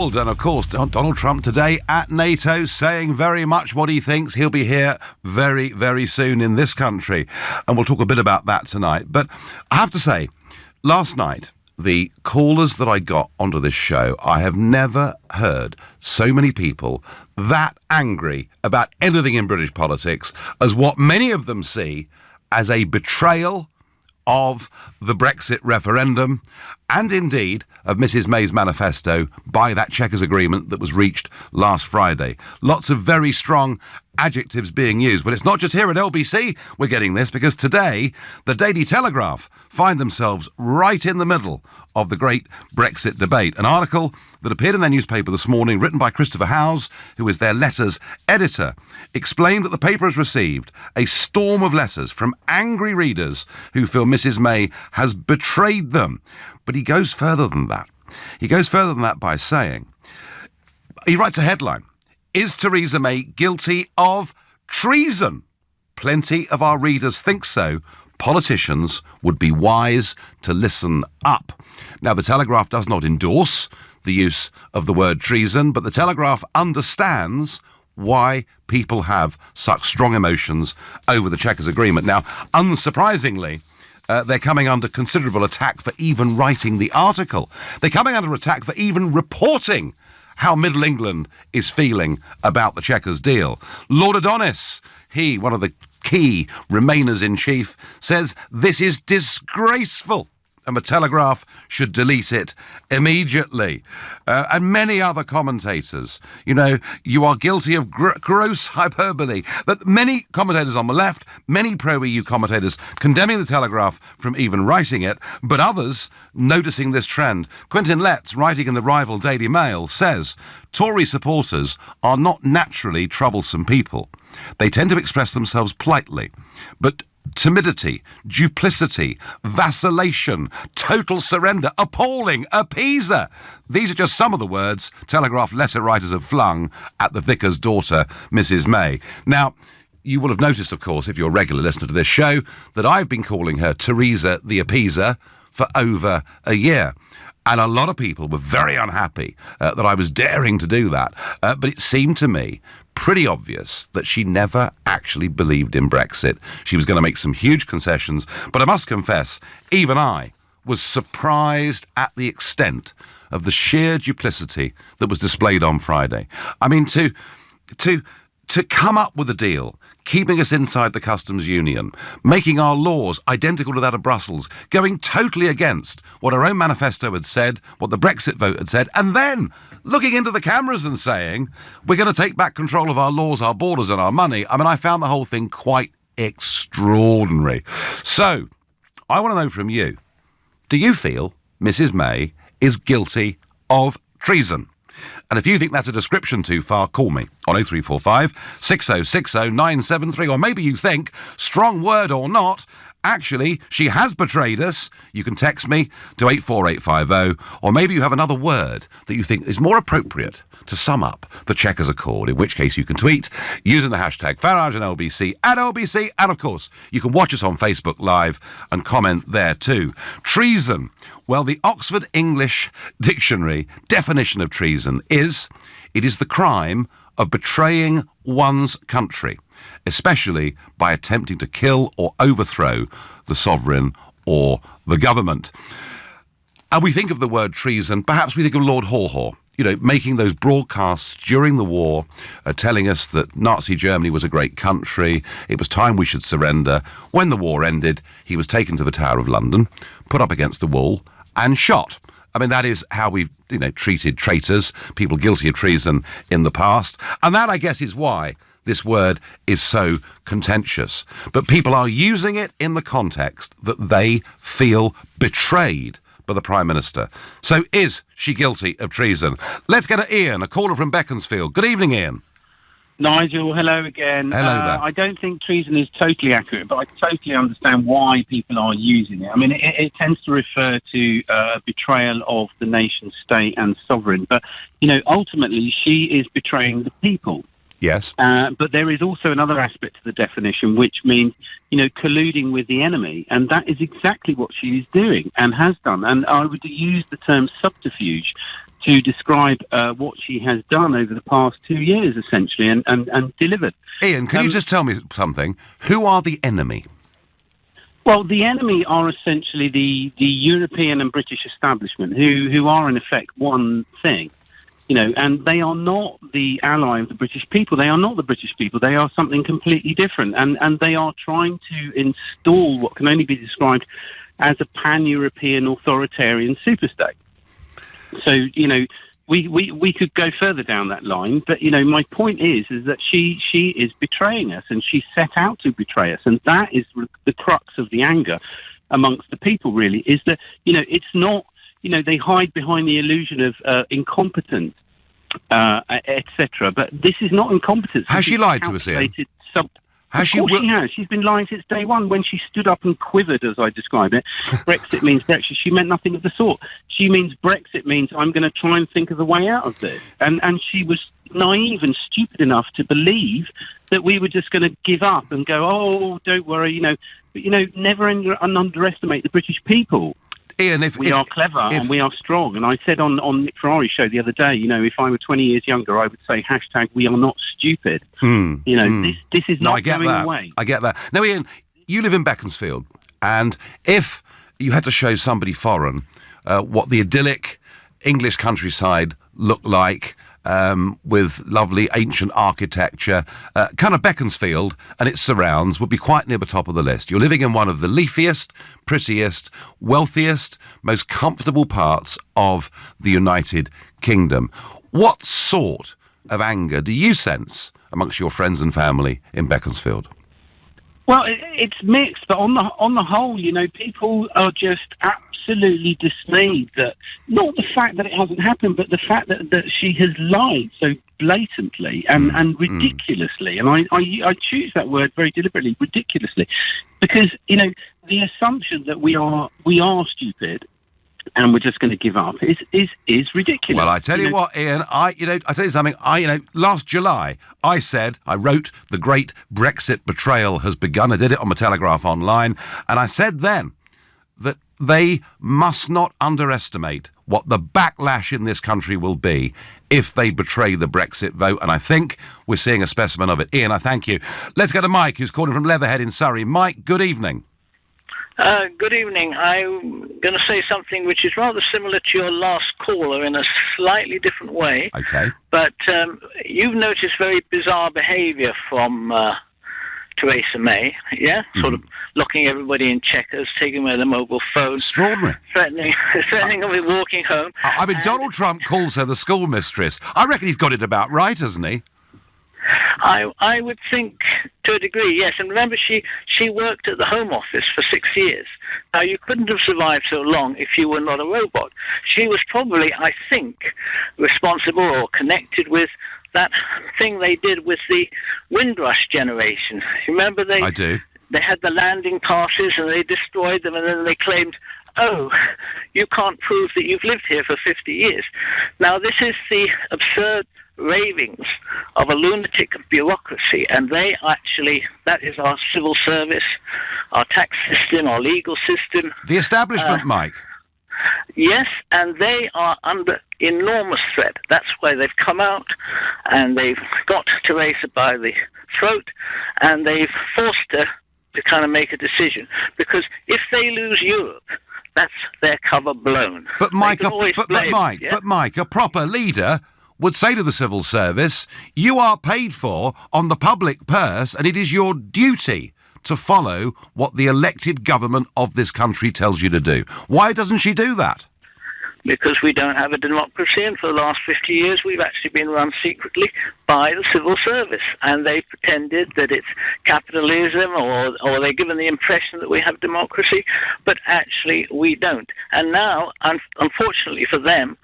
And of course, Donald Trump today at NATO saying very much what he thinks. He'll be here very, very soon in this country. And we'll talk a bit about that tonight. But I have to say, last night, the callers that I got onto this show, I have never heard so many people that angry about anything in British politics as what many of them see as a betrayal of the Brexit referendum and indeed of Mrs May's manifesto by that Chequers agreement that was reached last Friday. Lots of very strong adjectives being used. But it's not just here at LBC we're getting this, because today the Daily Telegraph find themselves right in the middle of the great Brexit debate. An article that appeared in their newspaper this morning, written by Christopher Howes, who is their letters editor, explained that the paper has received a storm of letters from angry readers who feel Mrs May has betrayed them. But he goes further than that. He goes further than that by saying, he writes a headline, "Is Theresa May guilty of treason? Plenty of our readers think so. Politicians would be wise to listen up." Now, the Telegraph does not endorse the use of the word treason, but the Telegraph understands why people have such strong emotions over the Chequers agreement. Now, unsurprisingly, they're coming under considerable attack for even writing the article. They're coming under attack for even reporting how Middle England is feeling about the Chequers deal. Lord Adonis, he, one of the key Remainers-in-Chief, says this is disgraceful and the Telegraph should delete it immediately. And many other commentators, you are guilty of gross hyperbole. But many commentators on the left, many pro-EU commentators condemning the Telegraph from even writing it, but others noticing this trend. Quentin Letts, writing in the rival Daily Mail, says Tory supporters are not naturally troublesome people. They tend to express themselves politely, but timidity, duplicity, vacillation, total surrender, appalling, appeaser. These are just some of the words Telegraph letter writers have flung at the vicar's daughter, Mrs May. Now, you will have noticed, of course, if you're a regular listener to this show, that I've been calling her Theresa the Appeaser for over a year. And a lot of people were very unhappy that I was daring to do that. But it seemed to me pretty obvious that she never actually believed in Brexit. She was going to make some huge concessions. But I must confess, even I was surprised at the extent of the sheer duplicity that was displayed on Friday. I mean, to come up with a deal, keeping us inside the customs union, making our laws identical to that of Brussels, going totally against what our own manifesto had said, what the Brexit vote had said, and then looking into the cameras and saying, we're going to take back control of our laws, our borders and our money. I mean, I found the whole thing quite extraordinary. So, I want to know from you, do you feel Mrs May is guilty of treason? And if you think that's a description too far, call me on 0345 6060 973. Or maybe you think, strong word or not, actually, she has betrayed us. You can text me to 84850. Or maybe you have another word that you think is more appropriate to sum up the Chequers Accord, in which case you can tweet using the hashtag Farage and LBC at LBC. And of course, you can watch us on Facebook Live and comment there too. Treason. Well, the Oxford English Dictionary definition of treason is, it is the crime of betraying one's country, especially by attempting to kill or overthrow the sovereign or the government. And we think of the word treason, perhaps we think of Lord Haw-Haw, making those broadcasts during the war, telling us that Nazi Germany was a great country, it was time we should surrender. When the war ended, he was taken to the Tower of London, put up against a wall, and shot. I mean, that is how we've, treated traitors, people guilty of treason in the past. And that, I guess, is why this word is so contentious. But people are using it in the context that they feel betrayed by the Prime Minister. So is she guilty of treason? Let's get to Ian, a caller from Beaconsfield. Good evening, Ian. Nigel, hello again. Hello there. I don't think treason is totally accurate, but I totally understand why people are using it. I mean, it tends to refer to betrayal of the nation state and sovereign. But, ultimately, she is betraying the people. Yes. But there is also another aspect to the definition, which means, colluding with the enemy. And that is exactly what she is doing and has done. And I would use the term subterfuge to describe what she has done over the past 2 years, essentially, and delivered. Ian, can you just tell me something? Who are the enemy? Well, the enemy are essentially the European and British establishment, who are in effect one thing. And they are not the ally of the British people. They are not the British people. They are something completely different. And they are trying to install what can only be described as a pan-European authoritarian superstate. So, we could go further down that line. But, my point is that she is betraying us, and she set out to betray us. And that is the crux of the anger amongst the people, really, is that, it's not... they hide behind the illusion of incompetence, etc. But this is not incompetence. Has she lied to us, Ian? She has. She's been lying since day one. When she stood up and quivered, as I describe it, Brexit means Brexit. She meant nothing of the sort. She means Brexit means I'm going to try and think of a way out of this. And she was naive and stupid enough to believe that we were just going to give up and go, oh, don't worry, But, never underestimate the British people. Ian, we are clever and we are strong. And I said on Nick Farage's show the other day, if I were 20 years younger, I would say # we are not stupid. This is not going away. I get that. Now, Ian, you live in Beaconsfield, and if you had to show somebody foreign what the idyllic English countryside looked like, with lovely ancient architecture, kind of Beaconsfield and its surrounds would be quite near the top of the list. You're living in one of the leafiest, prettiest, wealthiest, most comfortable parts of the United Kingdom. What sort of anger do you sense amongst your friends and family in Beaconsfield? Well, it's mixed, but on the whole, people are just absolutely dismayed that, not the fact that it hasn't happened, but the fact that she has lied so blatantly and ridiculously. And I choose that word very deliberately, ridiculously, because, the assumption that we are stupid and we're just going to give up is ridiculous. Well, I tell you what, Ian, I tell you something. Last July, I wrote "The Great Brexit Betrayal Has Begun." I did it on the Telegraph Online, and I said then that they must not underestimate what the backlash in this country will be if they betray the Brexit vote, and I think we're seeing a specimen of it. Ian, I thank you. Let's go to Mike, who's calling from Leatherhead in Surrey. Mike, good evening. Good evening. I'm going to say something which is rather similar to your last caller in a slightly different way. Okay. But you've noticed very bizarre behaviour from Theresa May, yeah? Sort of locking everybody in checkers, taking away their mobile phones. Extraordinary. Threatening them with walking home. I mean, Donald Trump calls her the schoolmistress. I reckon he's got it about right, hasn't he? I would think to a degree, yes. And remember, she worked at the Home Office for 6 years. Now, you couldn't have survived so long if you were not a robot. She was probably, I think, responsible or connected with that thing they did with the Windrush generation. Remember I do. They had the landing passes and they destroyed them, and then they claimed, oh, you can't prove that you've lived here for 50 years. Now, this is the absurd ravings of a lunatic bureaucracy, and that is our civil service, our tax system, our legal system. The establishment, Mike. Yes, and they are under enormous threat. That's why they've come out and they've got Theresa by the throat and they've forced her to kind of make a decision. Because if they lose Europe, that's their cover blown. But Mike, a proper leader would say to the civil service, you are paid for on the public purse, and it is your duty to follow what the elected government of this country tells you to do. Why doesn't she do that? Because we don't have a democracy, and for the last 50 years we've actually been run secretly by the civil service, and they pretended that it's capitalism, or they're given the impression that we have democracy, but actually we don't. And now, unfortunately for them,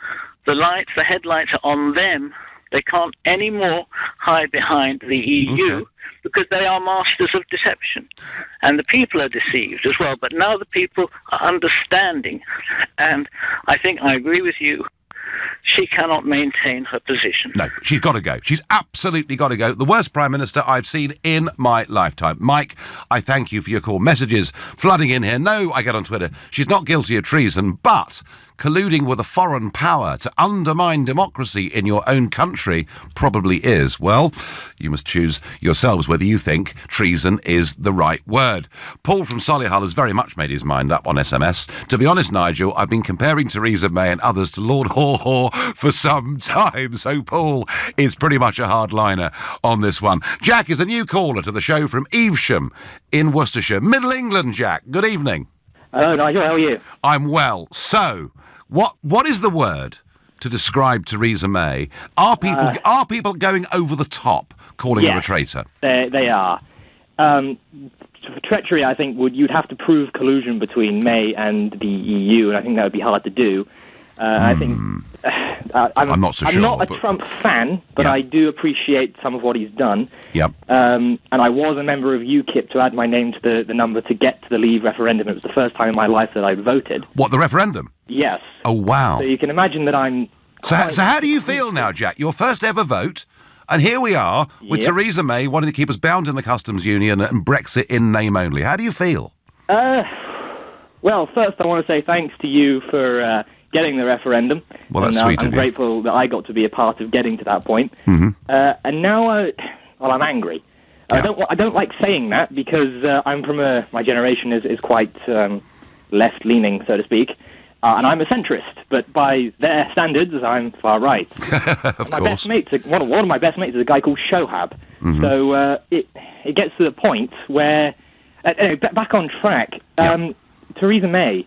the headlights are on them. They can't anymore hide behind the EU because they are masters of deception. And the people are deceived as well. But now the people are understanding. And I think I agree with you. She cannot maintain her position. No, she's got to go. She's absolutely got to go. The worst Prime Minister I've seen in my lifetime. Mike, I thank you for your call. Messages flooding in here. No, I get on Twitter. She's not guilty of treason, but colluding with a foreign power to undermine democracy in your own country probably is. Well, you must choose yourselves whether you think treason is the right word. Paul from Solihull has very much made his mind up on SMS. To be honest, Nigel, I've been comparing Theresa May and others to Lord Haw Haw for some time, so Paul is pretty much a hardliner on this one. Jack is a new caller to the show from Evesham in Worcestershire. Middle England, Jack. Good evening. Hello, Nigel. How are you? I'm well. So, what is the word to describe Theresa May? Are people going over the top, calling her a traitor? They are. Treachery, I think, you'd have to prove collusion between May and the EU, and I think that would be hard to do. I think I'm not so sure. I'm not a Trump fan, but I do appreciate some of what he's done. Yep. And I was a member of UKIP to add my name to the number to get to the Leave referendum. It was the first time in my life that I voted. What, the referendum? Yes. Oh, wow. So you can imagine that I'm... So how do you feel now, Jack? Your first ever vote, and here we are with Theresa May wanting to keep us bound in the customs union and Brexit in name only. How do you feel? Well, first I want to say thanks to you for... getting the referendum. Well, that's sweet of you. I'm grateful that I got to be a part of getting to that point. Mm-hmm. And now, I'm angry. I don't like saying that because I'm from my generation is quite left-leaning, so to speak, and I'm a centrist. But by their standards, I'm far right. Of my course. Best mates, one of my best mates is a guy called Shohab. Mm-hmm. So it gets to the point where, anyway, back on track. Theresa May,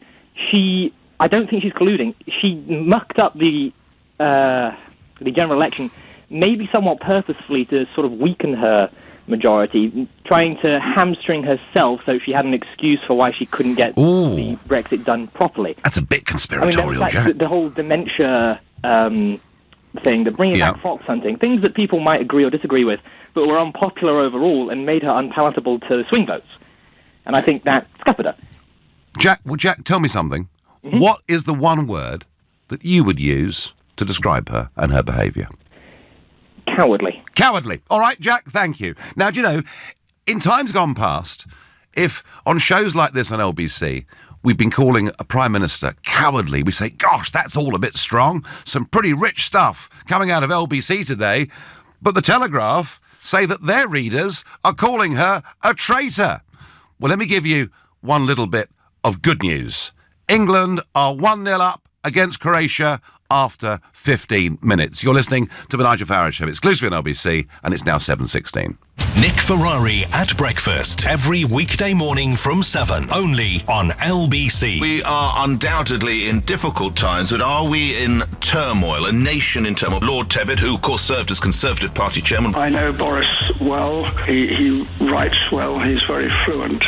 I don't think she's colluding. She mucked up the general election, maybe somewhat purposefully to sort of weaken her majority, trying to hamstring herself so she had an excuse for why she couldn't get the Brexit done properly. That's a bit conspiratorial, Jack. The whole dementia thing, the bringing back fox hunting, things that people might agree or disagree with, but were unpopular overall and made her unpalatable to swing votes. And I think that scuppered her. Jack, tell me something. Mm-hmm. What is the one word that you would use to describe her and her behaviour? Cowardly. Cowardly. All right, Jack, thank you. Now, do you know, in times gone past, if on shows like this on LBC, we've been calling a Prime Minister cowardly, we say, gosh, that's all a bit strong. Some pretty rich stuff coming out of LBC today. But the Telegraph say that their readers are calling her a traitor. Well, let me give you one little bit of good news. England are 1-0 up against Croatia after 15 minutes. You're listening to the Nigel Farage Show, exclusively on LBC, and it's now 7:16. Nick Ferrari at breakfast every weekday morning from 7, only on LBC. We are undoubtedly in difficult times, but are we in turmoil, a nation in turmoil? Lord Tebbit, who of course served as Conservative Party chairman. I know Boris well. He writes well. He's very fluent,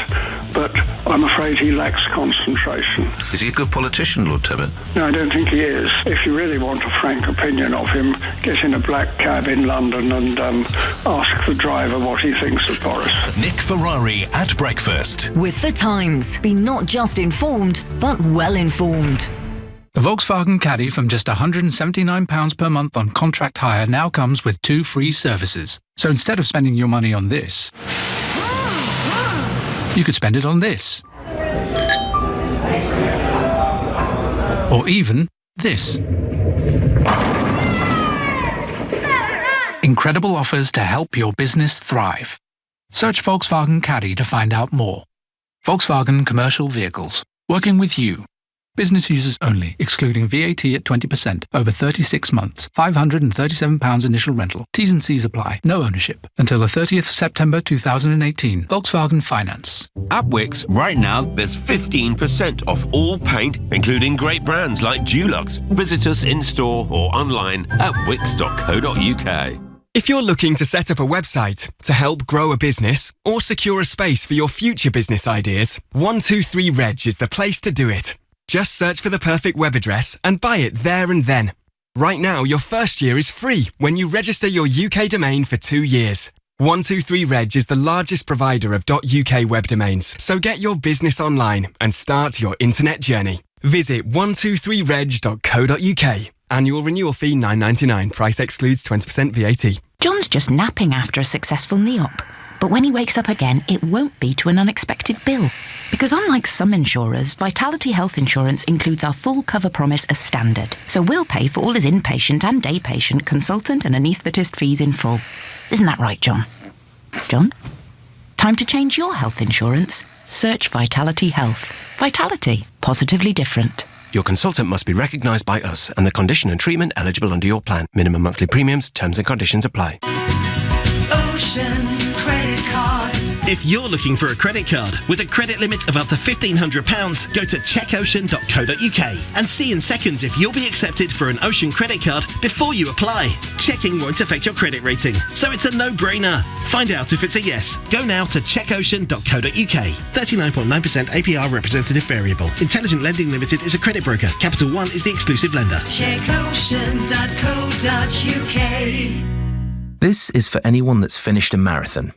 but I'm afraid he lacks concentration. Is he a good politician, Lord Tebbit? No, I don't think he is. If you really want a frank opinion of him, get in a black cab in London and ask the driver what he thinks of Boris. Nick Ferrari at breakfast. With The Times. Be not just informed, but well informed. The Volkswagen Caddy from just £179 per month on contract hire now comes with 2 free services. So instead of spending your money on this, you could spend it on this. Or even this. Incredible offers to help your business thrive. Search Volkswagen Caddy to find out more. Volkswagen Commercial Vehicles. Working with you. Business users only, excluding VAT at 20%. Over 36 months. £537 initial rental. T's and C's apply. No ownership. Until the 30th of September 2018. Volkswagen Finance. At Wickes, right now, there's 15% off all paint, including great brands like Dulux. Visit us in-store or online at wickes.co.uk. If you're looking to set up a website to help grow a business or secure a space for your future business ideas, 123reg is the place to do it. Just search for the perfect web address and buy it there and then. Right now, your first year is free when you register your UK domain for 2 years. 123reg is the largest provider of .uk web domains, so get your business online and start your internet journey. Visit 123reg.co.uk. Annual renewal fee $9.99. Price excludes 20% VAT. John's just napping after a successful NEOP. But when he wakes up again, it won't be to an unexpected bill. Because unlike some insurers, Vitality Health Insurance includes our full cover promise as standard. So we'll pay for all his inpatient and day patient consultant and anaesthetist fees in full. Isn't that right, John? John? Time to change your health insurance. Search Vitality Health. Vitality. Positively different. Your consultant must be recognised by us and the condition and treatment eligible under your plan. Minimum monthly premiums, terms and conditions apply. Ocean Credit Card. If you're looking for a credit card with a credit limit of up to £1,500, go to checkocean.co.uk and see in seconds if you'll be accepted for an Ocean credit card before you apply. Checking won't affect your credit rating, so it's a no-brainer. Find out if it's a yes. Go now to checkocean.co.uk. 39.9% APR representative variable. Intelligent Lending Limited is a credit broker. Capital One is the exclusive lender. Checkocean.co.uk. This is for anyone that's finished a marathon,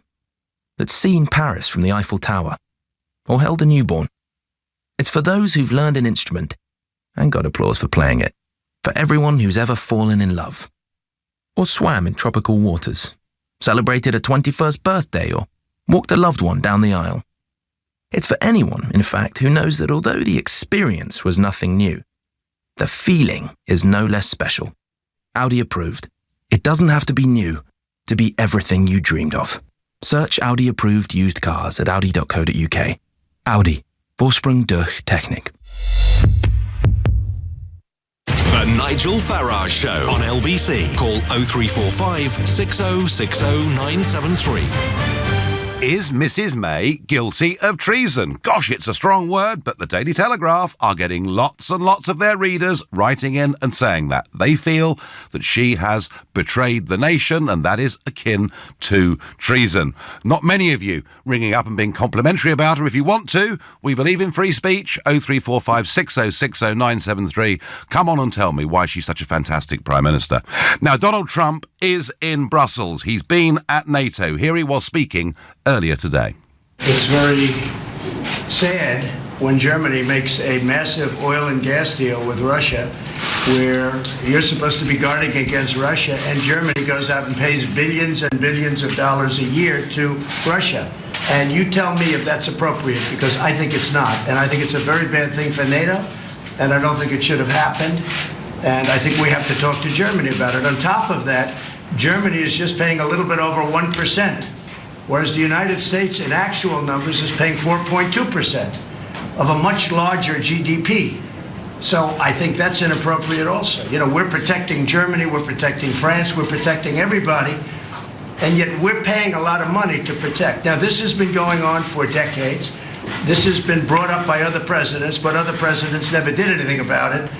that's seen Paris from the Eiffel Tower, or held a newborn. It's for those who've learned an instrument and got applause for playing it. For everyone who's ever fallen in love, or swam in tropical waters, celebrated a 21st birthday, or walked a loved one down the aisle. It's for anyone, in fact, who knows that although the experience was nothing new, the feeling is no less special. Audi approved. It doesn't have to be new to be everything you dreamed of. Search Audi approved used cars at audi.co.uk. Audi. Vorsprung durch Technik. The Nigel Farage Show on LBC. Call 0345 6060 973. Is Mrs. May guilty of treason? Gosh, it's a strong word, but the Daily Telegraph are getting lots and lots of their readers writing in and saying that. They feel that she has betrayed the nation, and that is akin to treason. Not many of you ringing up and being complimentary about her. If you want to, we believe in free speech. 0345 6060 973. Come on and tell me why she's such a fantastic Prime Minister. Now, Donald Trump is in Brussels. He's been at NATO. Here he was speaking earlier today. It's very sad when Germany makes a massive oil and gas deal with Russia, where you're supposed to be guarding against Russia, and Germany goes out and pays billions and billions of dollars a year to Russia. And you tell me if that's appropriate, because I think it's not. And I think it's a very bad thing for NATO, and I don't think it should have happened. And I think we have to talk to Germany about it. On top of that, Germany is just paying a little bit over 1%. Whereas the United States, in actual numbers, is paying 4.2% of a much larger GDP. So I think that's inappropriate also. You know, we're protecting Germany, we're protecting France, we're protecting everybody, and yet we're paying a lot of money to protect. Now, this has been going on for decades. This has been brought up by other presidents, but other presidents never did anything about it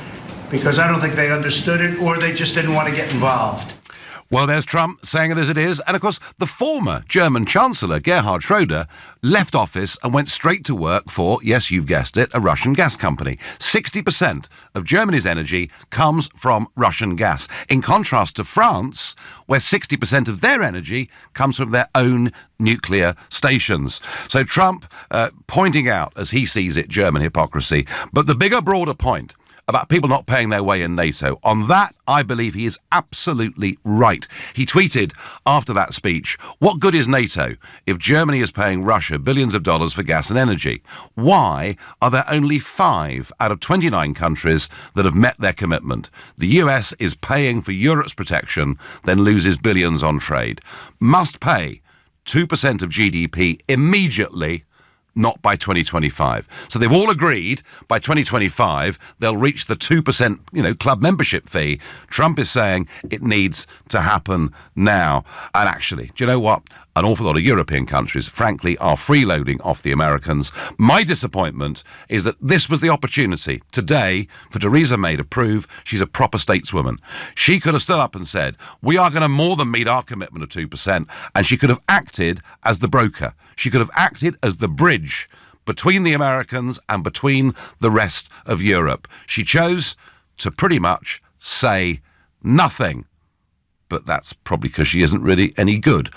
because I don't think they understood it or they just didn't want to get involved. Well, there's Trump saying it as it is. And, of course, the former German Chancellor, Gerhard Schröder, left office and went straight to work for, yes, you've guessed it, a Russian gas company. 60% of Germany's energy comes from Russian gas, in contrast to France, where 60% of their energy comes from their own nuclear stations. So Trump pointing out, as he sees it, German hypocrisy. But the bigger, broader point about people not paying their way in NATO, on that, I believe he is absolutely right. He tweeted after that speech, what good is NATO if Germany is paying Russia billions of dollars for gas and energy? Why are there only 5 out of 29 countries that have met their commitment? The US is paying for Europe's protection, then loses billions on trade. Must pay 2% of GDP immediately, not by 2025. So they've all agreed by 2025 they'll reach the 2%, club membership fee. Trump is saying it needs to happen now. And actually, do you know what? An awful lot of European countries, frankly, are freeloading off the Americans. My disappointment is that this was the opportunity today for Theresa May to prove she's a proper stateswoman. She could have stood up and said, we are going to more than meet our commitment of 2%, and she could have acted as the broker. She could have acted as the bridge between the Americans and between the rest of Europe. She chose to pretty much say nothing. But that's probably because she isn't really any good.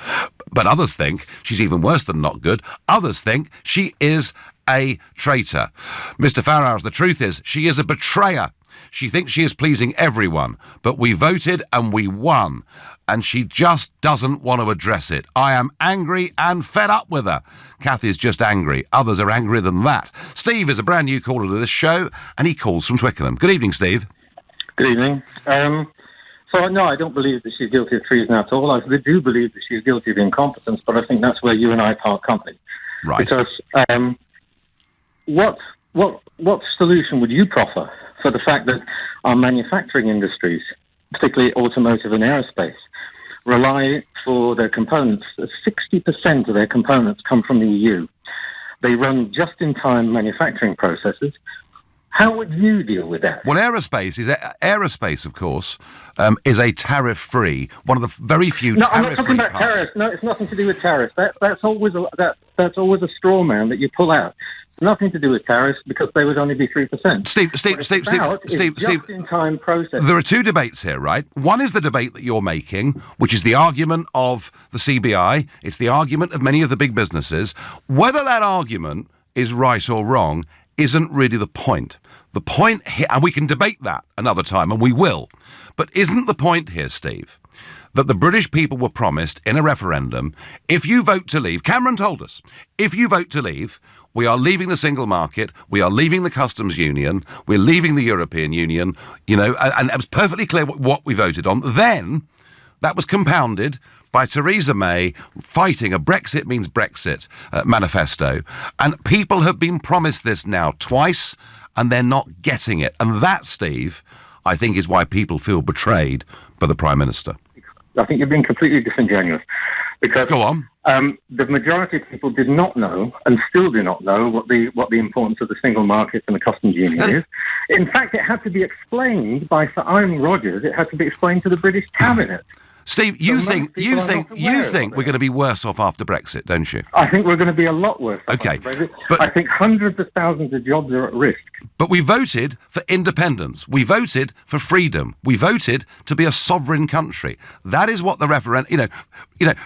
But others think she's even worse than not good. Others think she is a traitor. Mr. Farage, the truth is she is a betrayer. She thinks she is pleasing everyone. But we voted and we won. and she just doesn't want to address it. I am angry and fed up with her. Kathy's just angry. Others are angrier than that. Steve is a brand new caller to this show, and he calls from Twickenham. Good evening, Steve. Good evening. So, no, I don't believe that she's guilty of treason at all. I do believe that she's guilty of incompetence, but I think that's where you and I part company. Right. Because what solution would you proffer for the fact that our manufacturing industries, particularly automotive and aerospace, rely for their components? 60% of their components come from the EU. They run just-in-time manufacturing processes. How would you deal with that? Well, aerospace, of course, is a tariff-free, one of the very few No, tariff-free I'm not talking about parts. tariffs. No, it's nothing to do with tariffs. That's always a straw man that you pull out. Nothing to do with tariffs because they would only be 3%. Steve, just-in-time process. There are two debates here, right? One is the debate that you're making, which is the argument of the CBI. It's the argument of many of the big businesses. Whether that argument is right or wrong isn't really the point. The point here, and we can debate that another time, and we will, but isn't the point here, Steve, that the British people were promised in a referendum, if you vote to leave, Cameron told us, if you vote to leave, we are leaving the single market, we are leaving the customs union, we're leaving the European Union, and it was perfectly clear what we voted on. Then, that was compounded by Theresa May fighting a Brexit means Brexit manifesto. And people have been promised this now twice, and they're not getting it. And that, Steve, I think is why people feel betrayed by the Prime Minister. I think you're being completely disingenuous. Because Go on. The majority of people did not know, and still do not know, what the importance of the single market and the customs union is. In fact, it had to be explained by Sir Ian Rogers. It had to be explained to the British Cabinet. Steve, you think we're going to be worse off after Brexit, don't you? I think we're going to be a lot worse. Okay, but I think hundreds of thousands of jobs are at risk. But we voted for independence. We voted for freedom. We voted to be a sovereign country. That is what the referendum,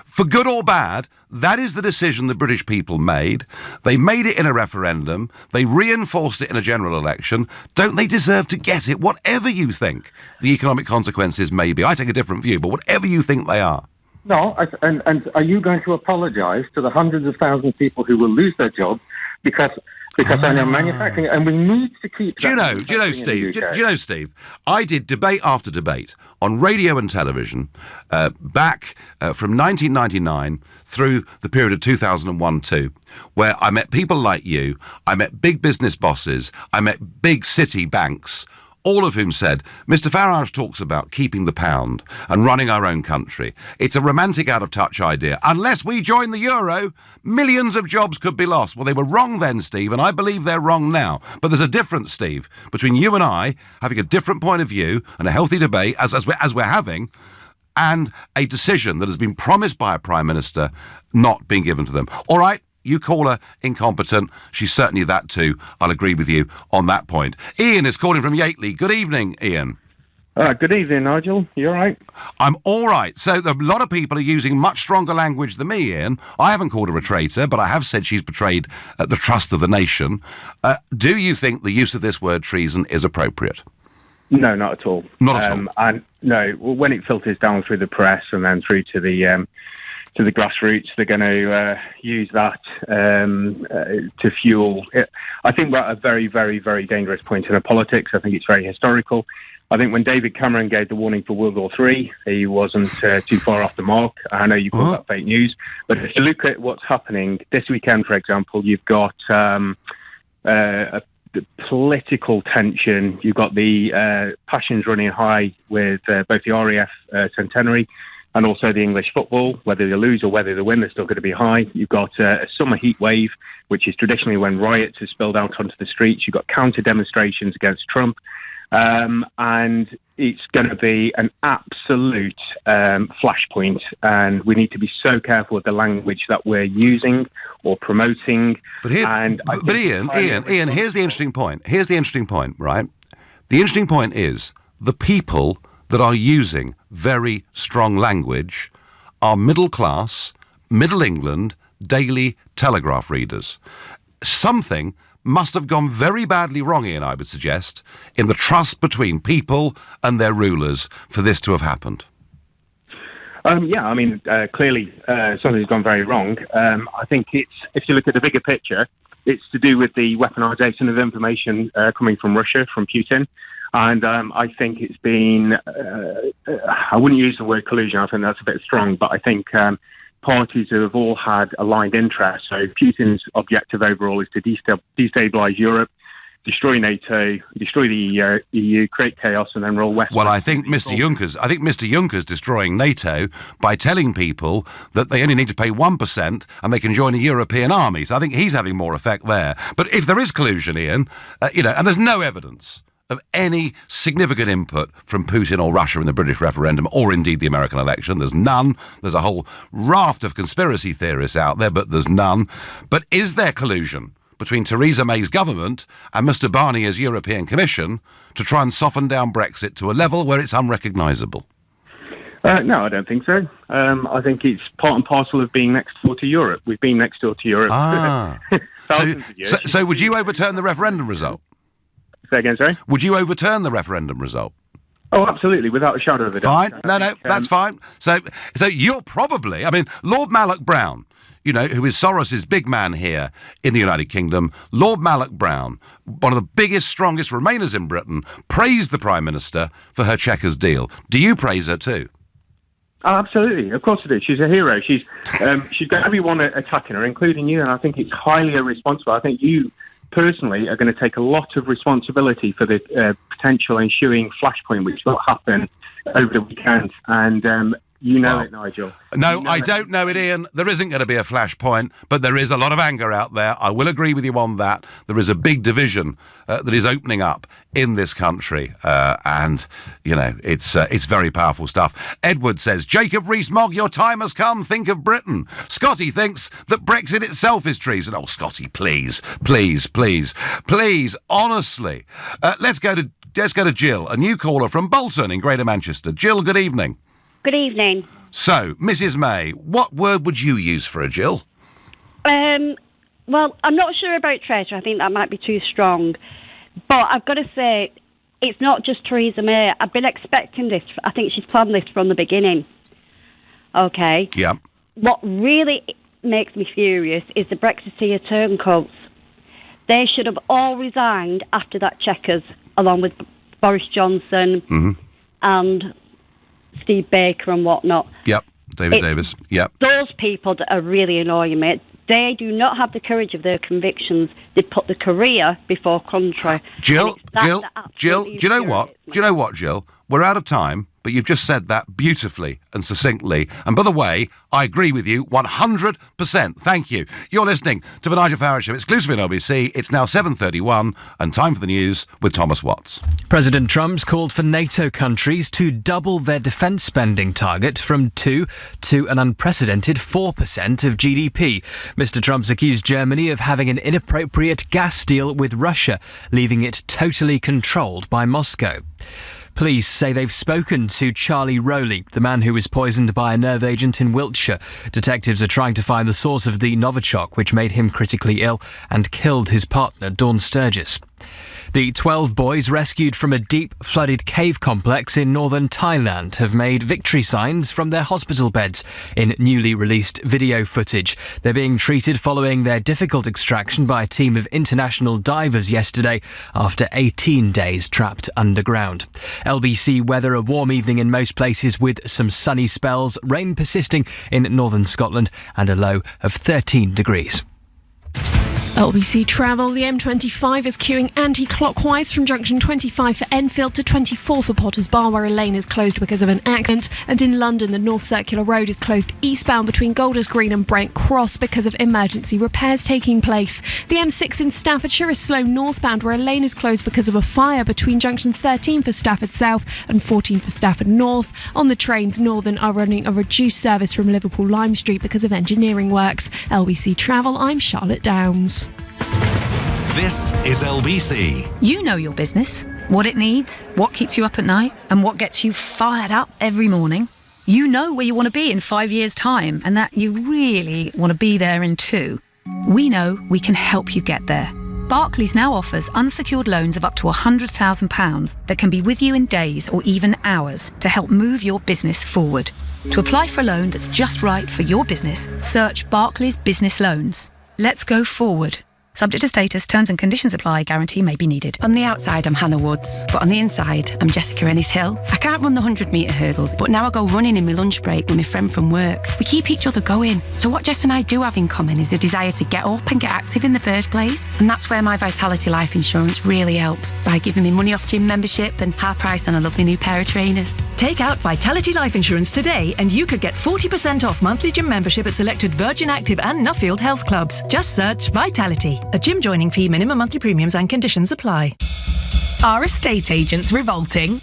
for good or bad, that is the decision the British people made. They made it in a referendum. They reinforced it in a general election. Don't they deserve to get it, whatever you think the economic consequences may be? I take a different view, but whatever you think they are. No, and are you going to apologise to the hundreds of thousands of people who will lose their jobs because they're now manufacturing, and we need to keep. Do you know, Steve? I did debate after debate on radio and television back from 1999 through the period of 2001-2, where I met people like you, I met big business bosses, I met big city banks, all of whom said, Mr. Farage talks about keeping the pound and running our own country. It's a romantic, out-of-touch idea. Unless we join the euro, millions of jobs could be lost. Well, they were wrong then, Steve, and I believe they're wrong now. But there's a difference, Steve, between you and I having a different point of view and a healthy debate, as we're having, and a decision that has been promised by a Prime Minister not being given to them. All right? You call her incompetent. She's certainly that too. I'll agree with you on that point. Ian is calling from Yateley. Good evening, Ian. Good evening, Nigel. You all right? I'm all right. So a lot of people are using much stronger language than me, Ian. I haven't called her a traitor, but I have said she's betrayed the trust of the nation. Do you think the use of this word treason is appropriate? No, not at all. Not at all? And no, when it filters down through the press and then through to the grassroots, they're going to use that to fuel it. I think we're at a very, very, very dangerous point in our politics. I think it's very historical. I think when David Cameron gave the warning for World War III, he wasn't too far off the mark. I know you call that fake news, but if you look at what's happening this weekend, for example, you've got the political tension. You've got the passions running high with both the RAF centenary and also the English football. Whether they lose or whether they win, they're still going to be high. You've got a summer heat wave, which is traditionally when riots are spilled out onto the streets. You've got counter demonstrations against Trump. And it's going to be an absolute flashpoint. And we need to be so careful with the language that we're using or promoting. But Ian, here's the interesting point. Here's the interesting point, right? The interesting point is the people that are using very strong language are middle class, Middle England, Daily Telegraph readers. Something must have gone very badly wrong, Ian, I would suggest, in the trust between people and their rulers for this to have happened. Clearly something's gone very wrong. I think if you look at the bigger picture, it's to do with the weaponization of information coming from Russia, from Putin. And I think it's been, I wouldn't use the word collusion, I think that's a bit strong, but I think parties who have all had aligned interests. So Putin's objective overall is to destabilize Europe, destroy NATO, destroy the EU, create chaos, and then roll west. Well, I think Mr. Juncker's destroying NATO by telling people that they only need to pay 1% and they can join a European army. So I think he's having more effect there. But if there is collusion, Ian, and there's no evidence of any significant input from Putin or Russia in the British referendum or indeed the American election. There's none. There's a whole raft of conspiracy theorists out there, but there's none. But is there collusion between Theresa May's government and Mr Barnier's European Commission to try and soften down Brexit to a level where it's unrecognisable? No, I don't think so. I think it's part and parcel of being next door to Europe. We've been next door to Europe. So would you overturn the referendum result? Say again, sorry? Would you overturn the referendum result? Oh, absolutely, without a shadow of a doubt. Fine. No, that's fine. So you're probably, Lord Malloch Brown, who is Soros's big man here in the United Kingdom, Lord Malloch Brown, one of the biggest, strongest Remainers in Britain, praised the Prime Minister for her Chequers deal. Do you praise her too? Oh, absolutely, of course I do. She's a hero. She's got everyone attacking her, including you, and I think it's highly irresponsible. I think you personally are going to take a lot of responsibility for the potential ensuing flashpoint, which will happen over the weekend. And it, Nigel. No, I don't know it, Ian. There isn't going to be a flashpoint, but there is a lot of anger out there. I will agree with you on that. There is a big division that is opening up in this country, and it's very powerful stuff. Edward says, Jacob Rees-Mogg, your time has come. Think of Britain. Scotty thinks that Brexit itself is treason. Oh, Scotty, please, honestly. Let's go to Jill, a new caller from Bolton in Greater Manchester. Jill, good evening. Good evening. So, Mrs. May, what word would you use for a Jill? Well, I'm not sure about traitor. I think that might be too strong. But I've got to say, it's not just Theresa May. I've been expecting this. I think she's planned this from the beginning. Okay? Yeah. What really makes me furious is the Brexiteer turncoats. They should have all resigned after that Chequers, along with Boris Johnson and Steve Baker and whatnot. Yep, David Davis. Yep. Those people that are really annoying me, they do not have the courage of their convictions. They put the career before country. Jill, do you know what, Jill? We're out of time, but you've just said that beautifully and succinctly. And by the way, I agree with you 100%. Thank you. You're listening to the Nigel Farage Show, exclusively on LBC. It's now 7:31 and time for the news with Thomas Watts. President Trump's called for NATO countries to double their defence spending target from 2 to an unprecedented 4% of GDP. Mr. Trump's accused Germany of having an inappropriate gas deal with Russia, leaving it totally controlled by Moscow. Police say they've spoken to Charlie Rowley, the man who was poisoned by a nerve agent in Wiltshire. Detectives are trying to find the source of the Novichok, which made him critically ill and killed his partner, Dawn Sturgis. The 12 boys rescued from a deep flooded cave complex in northern Thailand have made victory signs from their hospital beds in newly released video footage. They're being treated following their difficult extraction by a team of international divers yesterday after 18 days trapped underground. LBC weather, a warm evening in most places with some sunny spells, rain persisting in northern Scotland and a low of 13 degrees. LBC Travel, the M25 is queuing anti-clockwise from junction 25 for Enfield to 24 for Potters Bar, where a lane is closed because of an accident. And in London, the North Circular Road is closed eastbound between Golders Green and Brent Cross because of emergency repairs taking place. The M6 in Staffordshire is slow northbound, where a lane is closed because of a fire between junction 13 for Stafford South and 14 for Stafford North. On the trains, Northern are running a reduced service from Liverpool Lime Street because of engineering works. LBC Travel, I'm Charlotte Downs. This is LBC. You know your business, what it needs, what keeps you up at night, and what gets you fired up every morning. You know where you want to be in 5 years' time, and that you really want to be there in 2. We know we can help you get there. Barclays now offers unsecured loans of up to £100,000 that can be with you in days or even hours to help move your business forward. To apply for a loan that's just right for your business, search Barclays Business Loans. Let's go forward. Subject to status, terms and conditions apply, guarantee may be needed. On the outside, I'm Hannah Woods, but on the inside, I'm Jessica Ennis-Hill. I can't run the 100-metre hurdles, but now I go running in my lunch break with my friend from work. We keep each other going. So what Jess and I do have in common is a desire to get up and get active in the first place. And that's where my Vitality Life Insurance really helps, by giving me money off gym membership and half price on a lovely new pair of trainers. Take out Vitality Life Insurance today and you could get 40% off monthly gym membership at selected Virgin Active and Nuffield health clubs. Just search Vitality. A gym joining fee, minimum monthly premiums and conditions apply. Are estate agents revolting?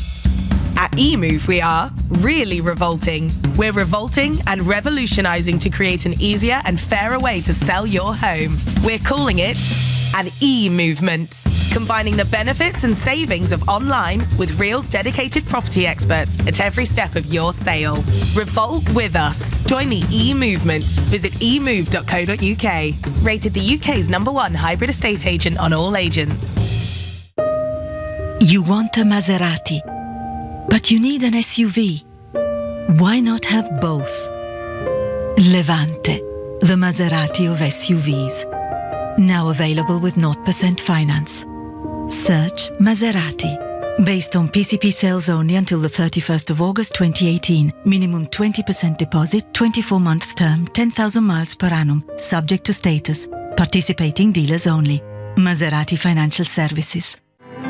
At eMove we are really revolting. We're revolting and revolutionising to create an easier and fairer way to sell your home. We're calling it an e-movement, combining the benefits and savings of online with real dedicated property experts at every step of your sale. Revolt with us. Join the e-movement. Visit emove.co.uk. Rated the UK's #1 hybrid estate agent on all agents. You want a Maserati, but you need an SUV. Why not have both? Levante, the Maserati of SUVs. Now available with 0% finance. Search Maserati. Based on PCP sales only until the 31st of August 2018. Minimum 20% deposit, 24-month term, 10,000 miles per annum. Subject to status. Participating dealers only. Maserati Financial Services.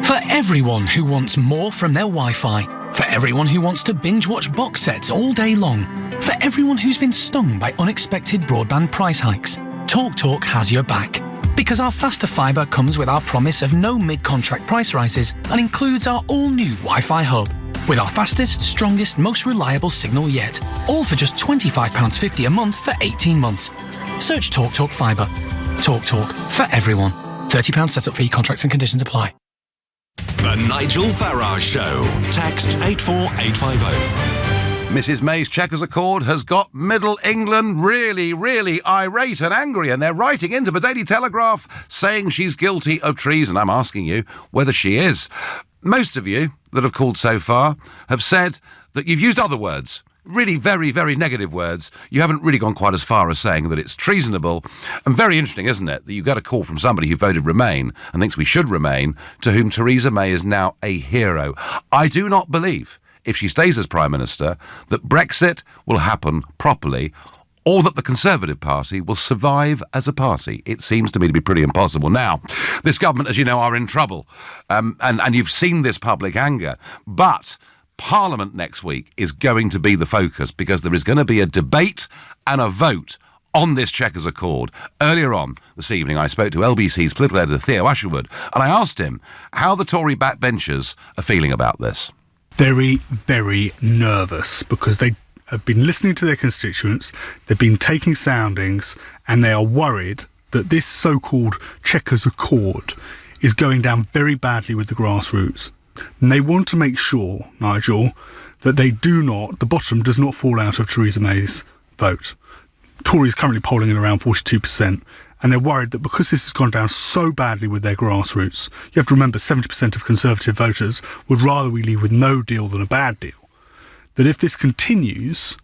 For everyone who wants more from their Wi-Fi. For everyone who wants to binge-watch box sets all day long. For everyone who's been stung by unexpected broadband price hikes. TalkTalk has your back. Because our faster fibre comes with our promise of no mid-contract price rises and includes our all-new Wi-Fi hub. With our fastest, strongest, most reliable signal yet. All for just £25.50 a month for 18 months. Search TalkTalk Fibre. TalkTalk for everyone. £30 setup fee, contracts and conditions apply. The Nigel Farage Show. Text 84850. Mrs May's Chequers Accord has got Middle England really, really irate and angry, and they're writing into the Daily Telegraph saying she's guilty of treason. I'm asking you whether she is. Most of you that have called so far have said that you've used other words, really very, very negative words. You haven't really gone quite as far as saying that it's treasonable. And very interesting, isn't it, that you get a call from somebody who voted Remain and thinks we should remain, to whom Theresa May is now a hero. I do not believe, if she stays as Prime Minister, that Brexit will happen properly, or that the Conservative Party will survive as a party. It seems to me to be pretty impossible. Now, this government, as you know, are in trouble, and you've seen this public anger, but Parliament next week is going to be the focus, because there is going to be a debate and a vote on this Chequers Accord. Earlier on this evening, I spoke to LBC's political editor Theo Usherwood, and I asked him how the Tory backbenchers are feeling about this. Very, very nervous, because they have been listening to their constituents, they've been taking soundings, and they are worried that this so-called Chequers Accord is going down very badly with the grassroots. And they want to make sure, Nigel, that the bottom does not fall out of Theresa May's vote. Tories currently polling at around 42%. And they're worried that because this has gone down so badly with their grassroots, you have to remember 70% of Conservative voters would rather we leave with no deal than a bad deal. That if this continues,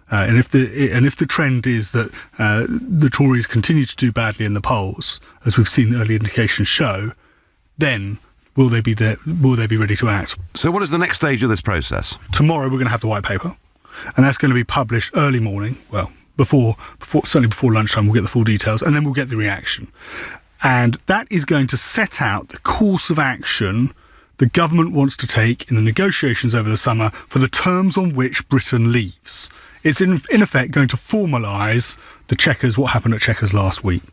and if the trend is that the Tories continue to do badly in the polls, as we've seen early indications show, then will they be ready to act? So what is the next stage of this process? Tomorrow we're going to have the white paper, and that's going to be published early morning. Well, certainly before lunchtime, we'll get the full details, and then we'll get the reaction. And that is going to set out the course of action the government wants to take in the negotiations over the summer for the terms on which Britain leaves. It's in effect going to formalise what happened at Chequers last week.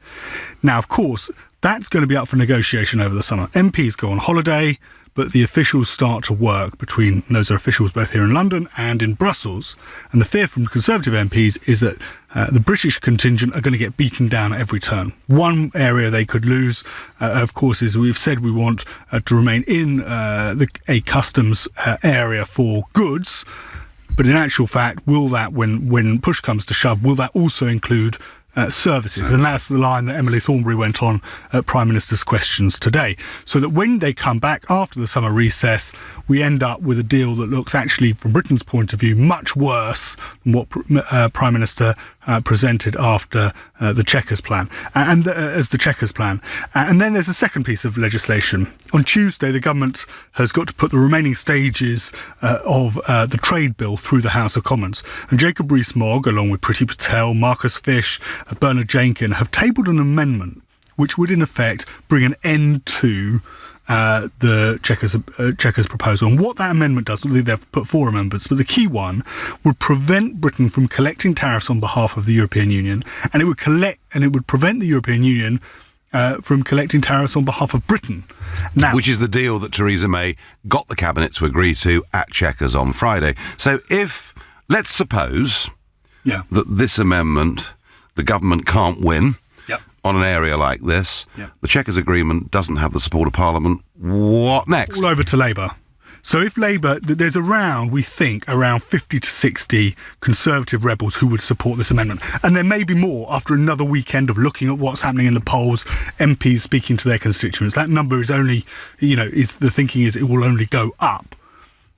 Now, of course, that's going to be up for negotiation over the summer. MPs go on holiday, but the officials start to work between those are officials both here in London and in Brussels. And the fear from Conservative MPs is that the British contingent are going to get beaten down at every turn. One area they could lose, of course, is we've said we want to remain in a customs area for goods. But in actual fact, will that, when push comes to shove, will that also include services. And that's the line that Emily Thornberry went on at Prime Minister's Questions today. So that when they come back after the summer recess, we end up with a deal that looks actually, from Britain's point of view, much worse than what Prime Minister presented after the Chequers plan, as the Chequers plan. And then there's a second piece of legislation. On Tuesday, the government has got to put the remaining stages of the trade bill through the House of Commons. And Jacob Rees-Mogg, along with Priti Patel, Marcus Fish, Bernard Jenkin, have tabled an amendment which would in effect bring an end to the Chequers proposal. And what that amendment does, they've put 4 amendments, but the key one would prevent Britain from collecting tariffs on behalf of the European Union, and it would prevent the European Union from collecting tariffs on behalf of Britain. Now, which is the deal that Theresa May got the Cabinet to agree to at Chequers on Friday. So let's suppose that this amendment, the government can't win on an area like this, the Chequers agreement doesn't have the support of Parliament, what next? All over to Labour. So if Labour, there's we think, around 50 to 60 Conservative rebels who would support this amendment. And there may be more after another weekend of looking at what's happening in the polls, MPs speaking to their constituents. That number is only, the thinking is it will only go up.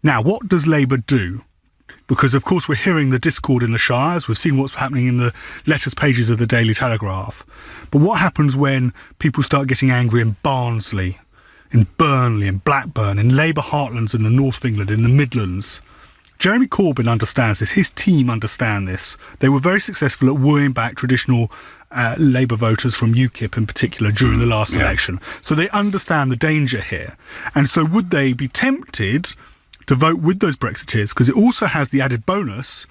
Now, what does Labour do? Because, of course, we're hearing the discord in the Shires. We've seen what's happening in the letters pages of the Daily Telegraph. But what happens when people start getting angry in Barnsley, in Burnley, in Blackburn, in Labour heartlands in the north of England, in the Midlands? Jeremy Corbyn understands this. His team understand this. They were very successful at wooing back traditional Labour voters from UKIP in particular during the last election. So they understand the danger here. And so would they be tempted to vote with those Brexiteers, because it also has the added bonus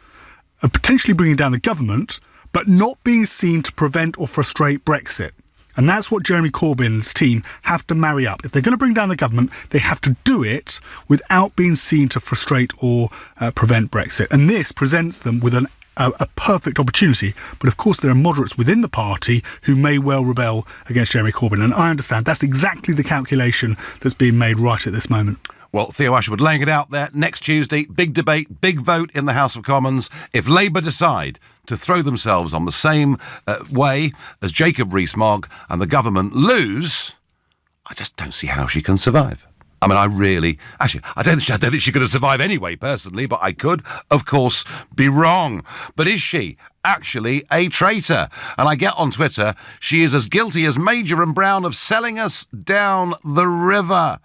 of potentially bringing down the government, but not being seen to prevent or frustrate Brexit. And that's what Jeremy Corbyn's team have to marry up. If they're going to bring down the government, they have to do it without being seen to frustrate or prevent Brexit. And this presents them with a perfect opportunity. But of course, there are moderates within the party who may well rebel against Jeremy Corbyn. And I understand that's exactly the calculation that's being made right at this moment. Well, Theo Asherwood laying it out there. Next Tuesday, big debate, big vote in the House of Commons. If Labour decide to throw themselves on the same way as Jacob Rees-Mogg and the government lose, I just don't see how she can survive. I mean, I don't think she's going to survive anyway, personally, but I could, of course, be wrong. But is she actually a traitor? And I get on Twitter, she is as guilty as Major and Brown of selling us down the river.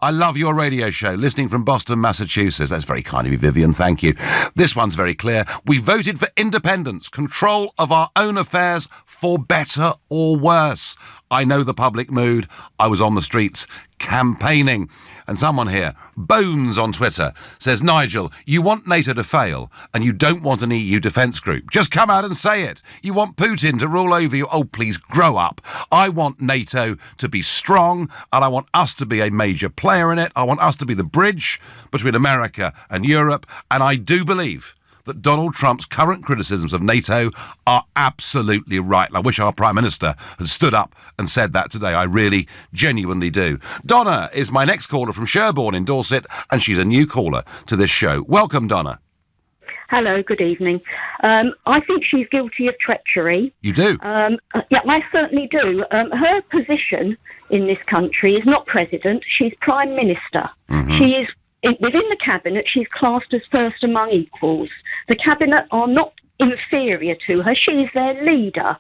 I love your radio show, listening from Boston, Massachusetts. That's very kind of you, Vivian, thank you. This one's very clear. We voted for independence, control of our own affairs, for better or worse. I know the public mood. I was on the streets campaigning. And someone here, Bones on Twitter, says, Nigel, you want NATO to fail and you don't want an EU defence group. Just come out and say it. You want Putin to rule over you. Oh, please grow up. I want NATO to be strong and I want us to be a major player in it. I want us to be the bridge between America and Europe. And I do believe that Donald Trump's current criticisms of NATO are absolutely right. And I wish our Prime Minister had stood up and said that today. I really, genuinely do. Donna is my next caller from Sherborne in Dorset, and she's a new caller to this show. Welcome, Donna. Hello, good evening. I think she's guilty of treachery. You do? Yeah, I certainly do. Her position in this country is not president, she's Prime Minister. Mm-hmm. She is within the Cabinet, she's classed as first among equals. The Cabinet are not inferior to her. She is their leader.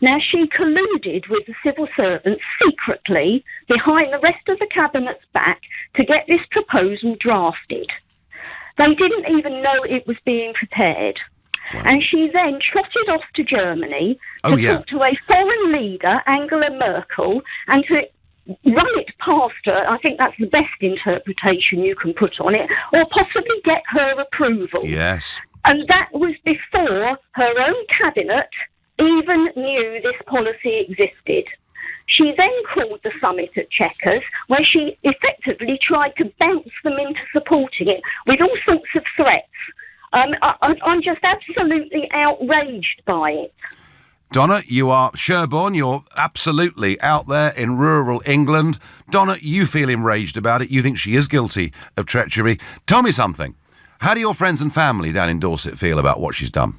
Now, she colluded with the civil servants secretly behind the rest of the Cabinet's back to get this proposal drafted. They didn't even know it was being prepared. Wow. And she then trotted off to Germany to talk to a foreign leader, Angela Merkel, and to run it past her. I think that's the best interpretation you can put on it, or possibly get her approval. Yes. And that was before her own cabinet even knew this policy existed. She then called the summit at Chequers, where she effectively tried to bounce them into supporting it with all sorts of threats. I'm just absolutely outraged by it. Donna, you are Sherborne, you're absolutely out there in rural England. Donna, you feel enraged about it. You think she is guilty of treachery. Tell me something. How do your friends and family down in Dorset feel about what she's done?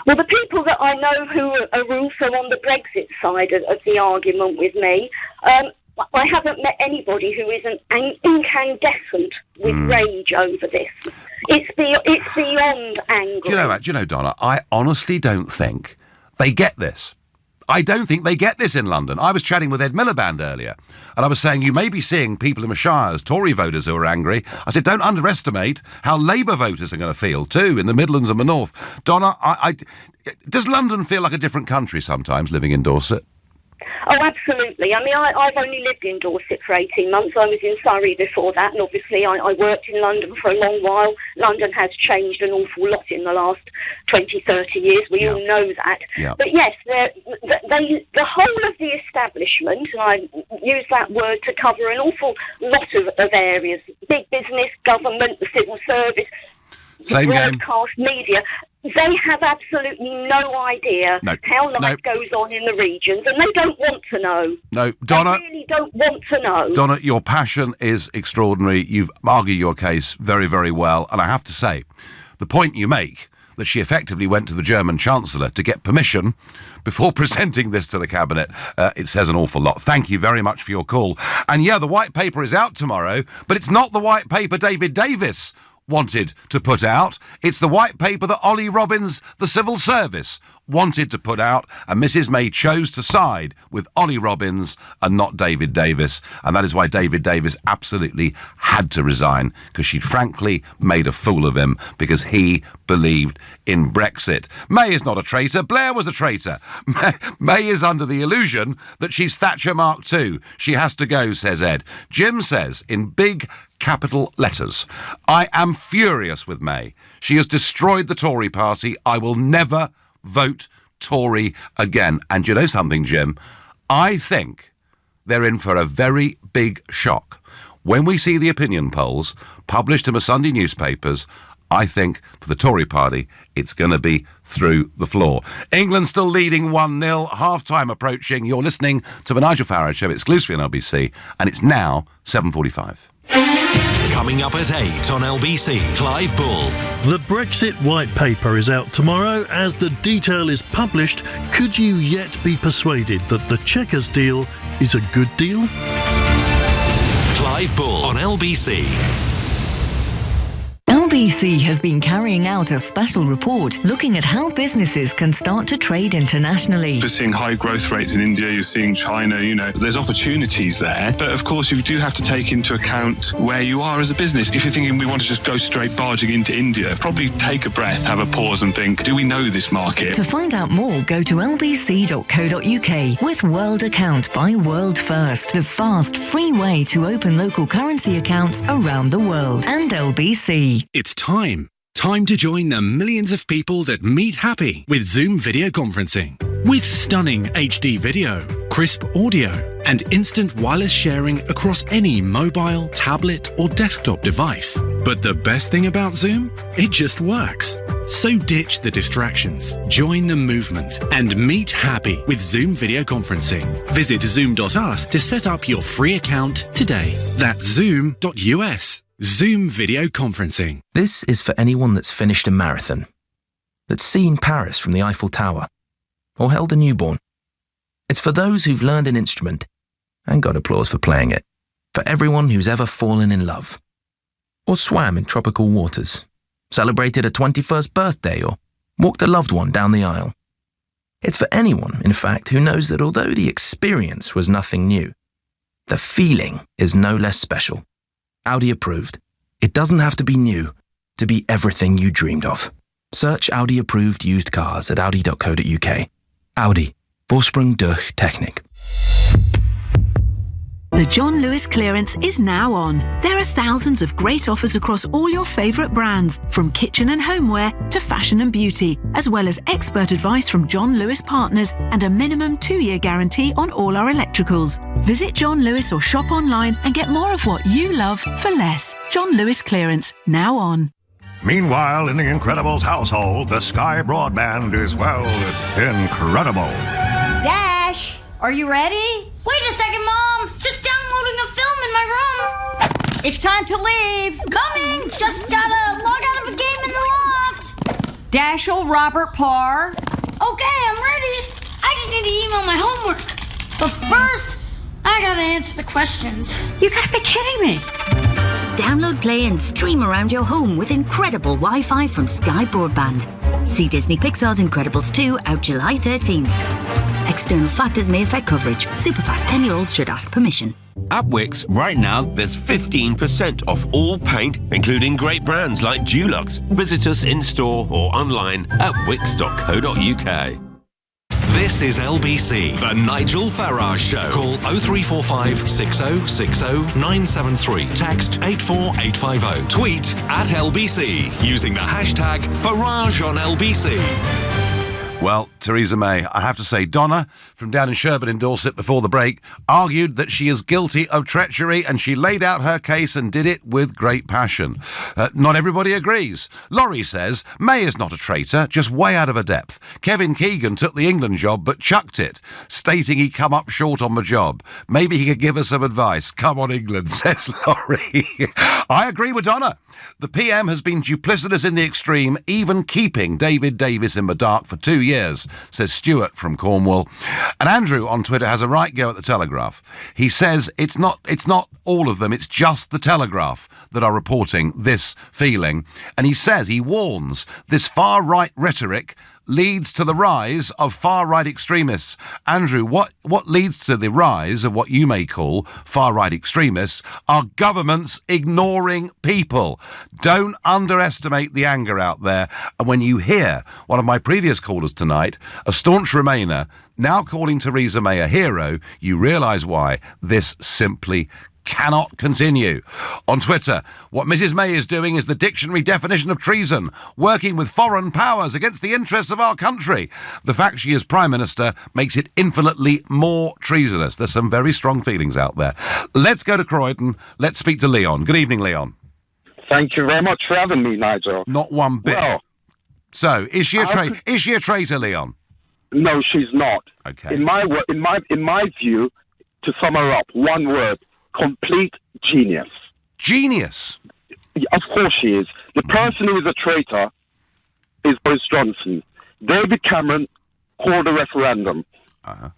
Well, the people that I know who are also on the Brexit side of the argument with me, I haven't met anybody who isn't incandescent with rage over this. It's beyond angry. Do you know, Donna, I honestly don't think they get this. I don't think they get this in London. I was chatting with Ed Miliband earlier, and I was saying you may be seeing people in the shires, Tory voters who are angry. I said, don't underestimate how Labour voters are going to feel too in the Midlands and the North. Donna, does London feel like a different country sometimes living in Dorset? Oh, absolutely. I mean, I've only lived in Dorset for 18 months. I was in Surrey before that, and obviously I worked in London for a long while. London has changed an awful lot in the last 20, 30 years. We all know that. Yeah. But yes, the whole of the establishment, and I use that word to cover an awful lot of areas, big business, government, the civil service, broadcast media, they have absolutely no idea how life goes on in the regions, and they don't want to know. No, Donna, they really don't want to know. Donna, your passion is extraordinary. You've argued your case very, very well, and I have to say, the point you make, that she effectively went to the German Chancellor to get permission before presenting this to the Cabinet, it says an awful lot. Thank you very much for your call. And yeah, the White Paper is out tomorrow, but it's not the White Paper David Davis wanted to put out. It's the White Paper that Ollie Robbins, the Civil Service, wanted to put out, and Mrs May chose to side with Ollie Robbins and not David Davis, and that is why David Davis absolutely had to resign, because she'd frankly made a fool of him because he believed in Brexit. May is not a traitor. Blair was a traitor. May is under the illusion that she's Thatcher Mark II. She has to go, says Ed. Jim says, in big capital letters, I am furious with May. She has destroyed the Tory party. I will never vote Tory again. And you know something, Jim? I think they're in for a very big shock. When we see the opinion polls published in the Sunday newspapers, I think for the Tory party, it's going to be through the floor. England still leading 1-0, half-time approaching. You're listening to the Nigel Farage Show exclusively on LBC, and it's now 7:45. Coming up at 8 on LBC, Clive Bull. The Brexit White Paper is out tomorrow. As the detail is published, could you yet be persuaded that the Chequers deal is a good deal? Clive Bull on LBC. LBC has been carrying out a special report looking at how businesses can start to trade internationally. You're seeing high growth rates in India, you're seeing China, there's opportunities there. But of course, you do have to take into account where you are as a business. If you're thinking we want to just go straight barging into India, probably take a breath, have a pause and think, do we know this market? To find out more, go to lbc.co.uk with World Account by World First, the fast, free way to open local currency accounts around the world. And LBC. It's time. Time to join the millions of people that meet happy with Zoom video conferencing. With stunning HD video, crisp audio, and instant wireless sharing across any mobile, tablet, or desktop device. But the best thing about Zoom? It just works. So ditch the distractions, join the movement, and meet happy with Zoom video conferencing. Visit zoom.us to set up your free account today. That's zoom.us. Zoom video conferencing. This is for anyone that's finished a marathon, that's seen Paris from the Eiffel Tower, or held a newborn. It's for those who've learned an instrument and got applause for playing it. For everyone who's ever fallen in love, or swam in tropical waters, celebrated a 21st birthday, or walked a loved one down the aisle. It's for anyone, in fact, who knows that although the experience was nothing new, the feeling is no less special. Audi approved. It doesn't have to be new to be everything you dreamed of. Search Audi approved used cars at audi.co.uk. Audi. Vorsprung durch Technik. The John Lewis clearance is now on. There are thousands of great offers across all your favourite brands, from kitchen and homeware to fashion and beauty, as well as expert advice from John Lewis partners and a minimum 2-year guarantee on all our electricals. Visit John Lewis or shop online and get more of what you love for less. John Lewis clearance, now on. Meanwhile, in the Incredibles household, the Sky broadband is, well, incredible. Dash, are you ready? Wait a second, Mom! Just downloading a film in my room! It's time to leave! Coming! Just gotta log out of a game in the loft! Dashiell Robert Parr. Okay, I'm ready. I just need to email my homework. But first, I gotta answer the questions. You gotta be kidding me. Download, play and stream around your home with incredible Wi-Fi from Sky Broadband. See Disney Pixar's Incredibles 2 out July 13th. External factors may affect coverage. Superfast 10-year-olds should ask permission. At Wix, right now, there's 15% off all paint, including great brands like Dulux. Visit us in-store or online at wix.co.uk. This is LBC, the Nigel Farage Show. Call 0345 6060 973. Text 84850. Tweet at LBC using the hashtag Farage on LBC. Well, Theresa May, I have to say, Donna from down in Sherburn in Dorset before the break argued that she is guilty of treachery, and she laid out her case and did it with great passion. Not everybody agrees. Laurie says May is not a traitor, just way out of her depth. Kevin Keegan took the England job but chucked it, stating he come up short on the job. Maybe he could give us some advice. Come on, England, says Laurie. I agree with Donna. The PM has been duplicitous in the extreme, even keeping David Davis in the dark for 2 years, says Stuart from Cornwall. And Andrew on Twitter has a right go at the Telegraph. He says it's not all of them, it's just the Telegraph that are reporting this feeling. And he says, he warns, this far-right rhetoric leads to the rise of far-right extremists. Andrew, what leads to the rise of what you may call far-right extremists are governments ignoring people. Don't underestimate the anger out there. And when you hear one of my previous callers tonight, a staunch Remainer, now calling Theresa May a hero, you realise why this simply cannot continue. On Twitter, what Mrs May is doing is the dictionary definition of treason, working with foreign powers against the interests of our country. The fact she is Prime Minister makes it infinitely more treasonous. There's some very strong feelings out there. Let's go to Croydon. Let's speak to Leon. Good evening, Leon. Thank you very much for having me, Nigel. Not one bit. Well, so, is she a traitor, Leon? No, she's not. Okay. In my view, to sum her up, one word: complete genius. Genius? Of course she is. The person who is a traitor is Boris Johnson. David Cameron called a referendum.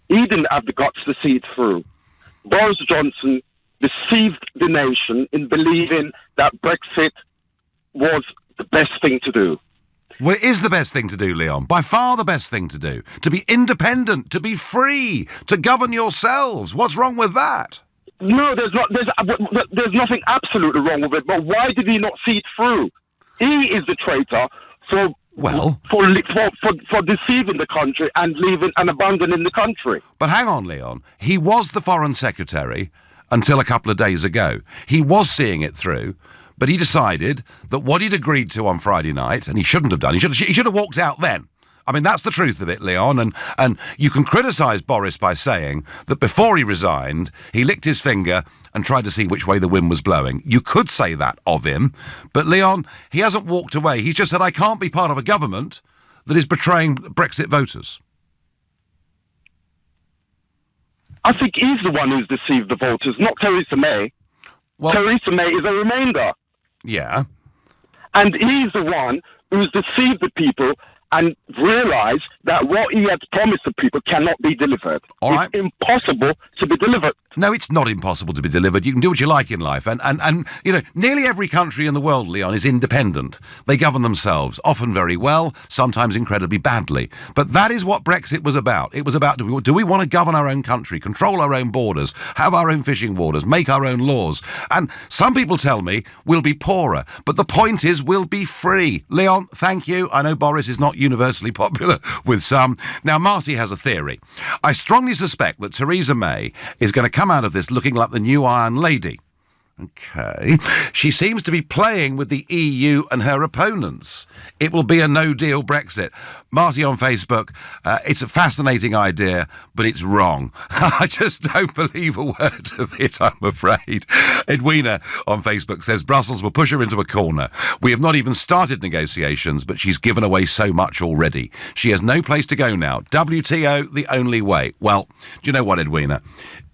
He didn't have the guts to see it through. Boris Johnson deceived the nation in believing that Brexit was the best thing to do. Well, it is the best thing to do, Leon. By far the best thing to do. To be independent, to be free, to govern yourselves. What's wrong with that? No, there's nothing absolutely wrong with it. But why did he not see it through? He is the traitor for deceiving the country and leaving and abandoning the country. But hang on, Leon. He was the Foreign Secretary until a couple of days ago. He was seeing it through, but he decided that what he'd agreed to on Friday night, and he shouldn't have done, he should have walked out then. I mean, that's the truth of it, Leon, and you can criticise Boris by saying that before he resigned, he licked his finger and tried to see which way the wind was blowing. You could say that of him, but Leon, he hasn't walked away. He's just said, I can't be part of a government that is betraying Brexit voters. I think he's the one who's deceived the voters, not Theresa May. Well, Theresa May is a remainder. Yeah. And he's the one who's deceived the people and realised that what he had promised the people cannot be delivered. All right. It's impossible to be delivered. No, it's not impossible to be delivered. You can do what you like in life. And you know, nearly every country in the world, Leon, is independent. They govern themselves, often very well, sometimes incredibly badly. But that is what Brexit was about. It was about, do we want to govern our own country, control our own borders, have our own fishing waters, make our own laws? And some people tell me we'll be poorer. But the point is we'll be free. Leon, thank you. I know Boris is not universally popular with some. Now, Marty has a theory. I strongly suspect that Theresa May is going to come out of this looking like the new Iron Lady. Okay. She seems to be playing with the EU and her opponents. It will be a no-deal Brexit. Marty on Facebook, it's a fascinating idea, but it's wrong. I just don't believe a word of it, I'm afraid. Edwina on Facebook says Brussels will push her into a corner. We have not even started negotiations, but she's given away so much already. She has no place to go now. WTO, the only way. Well, do you know what, Edwina?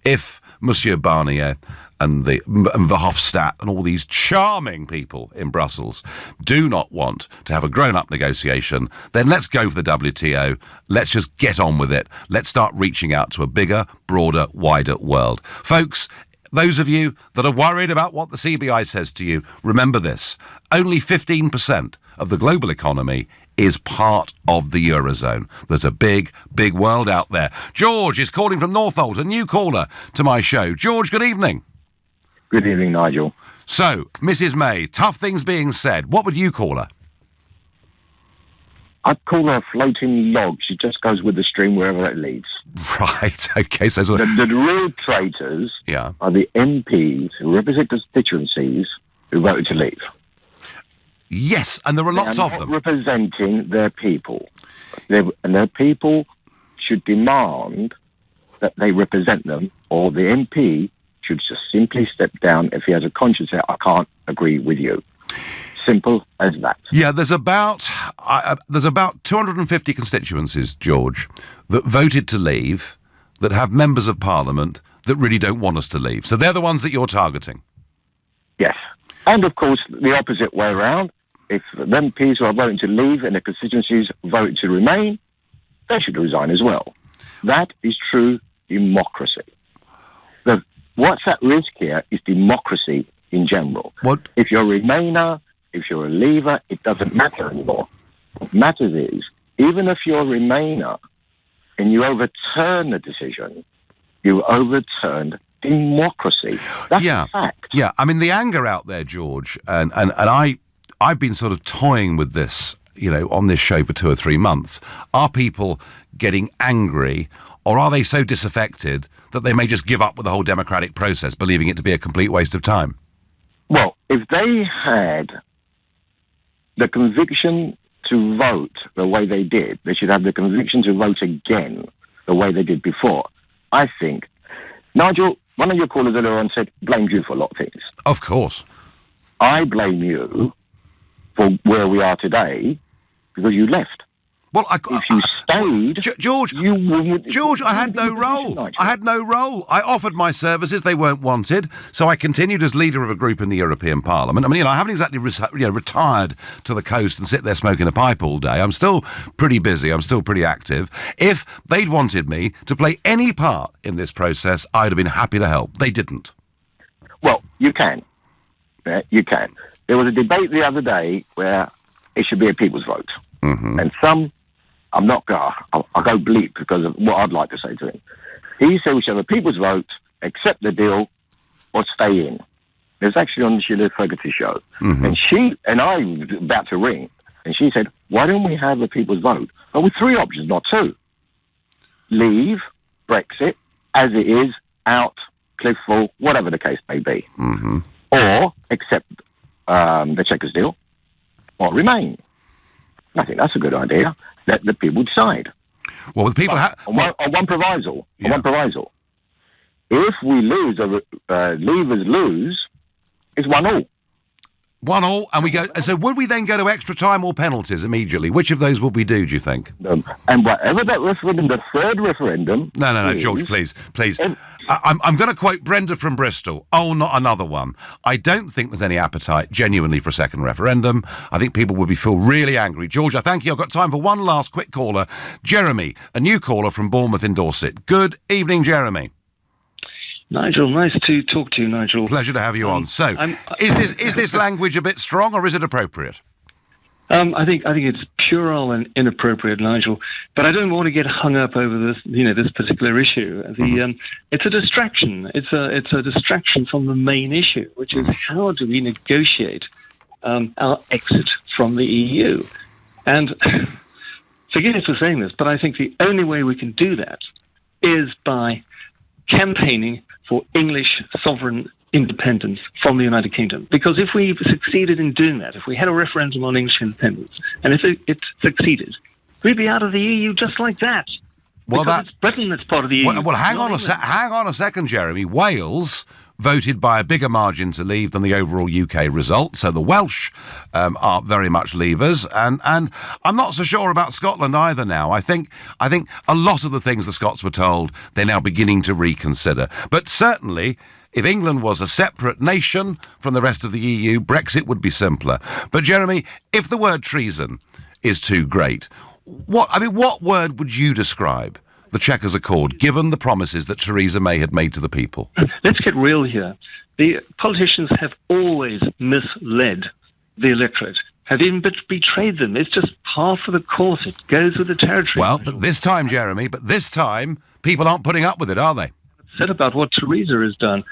If Monsieur Barnier and Verhofstadt and all these charming people in Brussels do not want to have a grown-up negotiation, then let's go for the WTO. Let's just get on with it. Let's start reaching out to a bigger, broader, wider world. Folks, those of you that are worried about what the CBI says to you, remember this. Only 15% of the global economy is part of the Eurozone. There's a big, big world out there. George is calling from Northolt, a new caller to my show. George, good evening. Good evening, Nigel. So, Mrs. May, tough things being said. What would you call her? I'd call her a floating log. She just goes with the stream wherever it leads. Right, okay. So the real traitors are the MPs who represent constituencies who voted to leave. Yes, and there are lots of them. Representing their people. And their people should demand that they represent them, or the MP should just simply step down if he has a conscience and say, I can't agree with you. Simple as that. Yeah, there's about 250 constituencies, George, that voted to leave, that have members of Parliament that really don't want us to leave. So they're the ones that you're targeting. Yes. And, of course, the opposite way around. If the MPs who are voting to leave and the constituencies vote to remain, they should resign as well. That is true democracy. What's at risk here is democracy in general. What? If you're a Remainer, if you're a Leaver, it doesn't matter anymore. What matters is, even if you're a Remainer and you overturn the decision, you overturned democracy. That's a fact. Yeah, I mean, the anger out there, George, and I've been sort of toying with this, on this show for 2 or 3 months. Are people getting angry, or are they so disaffected that they may just give up with the whole democratic process, believing it to be a complete waste of time? Well, if they had the conviction to vote the way they did, they should have the conviction to vote again the way they did before. I think, Nigel, one of your callers earlier on said, blamed you for a lot of things. Of course. I blame you for where we are today because you left. Well, if you stayed, George, I had no role. I had no role. I offered my services; they weren't wanted, so I continued as leader of a group in the European Parliament. I mean, I haven't exactly retired to the coast and sit there smoking a pipe all day. I'm still pretty busy. I'm still pretty active. If they'd wanted me to play any part in this process, I'd have been happy to help. They didn't. Well, you can. Yeah, you can. There was a debate the other day where it should be a people's vote, and some. I'm not going to... I'll go bleep because of what I'd like to say to him. He said we should have a people's vote, accept the deal, or stay in. It was actually on the Sheila Fogarty show. And I was about to ring, and she said, why don't we have a people's vote? Well, with 3 options, not 2. Leave, Brexit, as it is, out, cliff fall, whatever the case may be. Or accept the Chequers deal, or remain. I think that's a good idea. Let the people decide. Well, the people on one proviso. On one proviso. If we lose, or Leavers lose, it's 1-1. 1-1, and we go. And so, would we then go to extra time or penalties immediately? Which of those would we do? Do you think? And whatever that referendum, the third referendum. No, George, please. I'm going to quote Brenda from Bristol. Oh, not another one. I don't think there's any appetite genuinely for a second referendum. I think people would feel really angry. George, I thank you. I've got time for one last quick caller. Jeremy, a new caller from Bournemouth in Dorset. Good evening, Jeremy. Nigel, nice to talk to you, Nigel. Pleasure to have you on. So, is this language a bit strong, or is it appropriate? I think it's puerile and inappropriate, Nigel. But I don't want to get hung up over this, this particular issue. It's a distraction. It's a distraction from the main issue, which is how do we negotiate our exit from the EU? And forgive me for saying this, but I think the only way we can do that is by campaigning for English sovereign independence from the United Kingdom. Because if we succeeded in doing that, if we had a referendum on English independence, and if it succeeded, we'd be out of the EU just like that. Well, it's Britain that's part of the EU. Well, hang on a second, Jeremy. Wales voted by a bigger margin to leave than the overall UK result. So the Welsh are very much leavers, and I'm not so sure about Scotland either now. I think a lot of the things the Scots were told, they're now beginning to reconsider. But certainly, if England was a separate nation from the rest of the EU, Brexit would be simpler. But Jeremy, if the word treason is too great, what word would you describe the Chequers Accord, given the promises that Theresa May had made to the people? Let's get real here. The politicians have always misled the electorate, have even betrayed them. It's just par for the course. It goes with the territory. Well, but this time, Jeremy, people aren't putting up with it, are they? Said about what Theresa has done.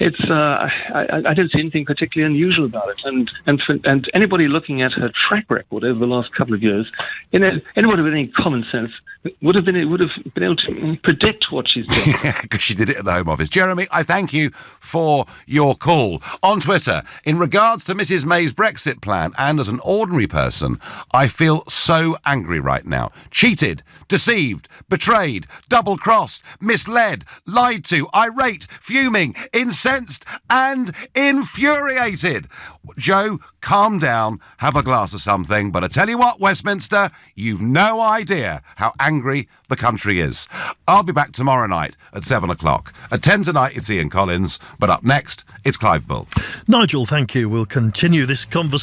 I don't see anything particularly unusual about it. And anybody looking at her track record over the last couple of years, anybody with any common sense would have been able to predict what she's doing. Because she did it at the Home Office. Jeremy, I thank you for your call. On Twitter, in regards to Mrs May's Brexit plan, and as an ordinary person, I feel so angry right now. Cheated, deceived, betrayed, double-crossed, misled, lied to, irate, fuming, incensed and infuriated. Joe, calm down, have a glass of something, but I tell you what, Westminster, you've no idea how angry the country is. I'll be back tomorrow night at 7 o'clock. At 10 tonight, it's Ian Collins, but up next, it's Clive Bull. Nigel, thank you. We'll continue this conversation.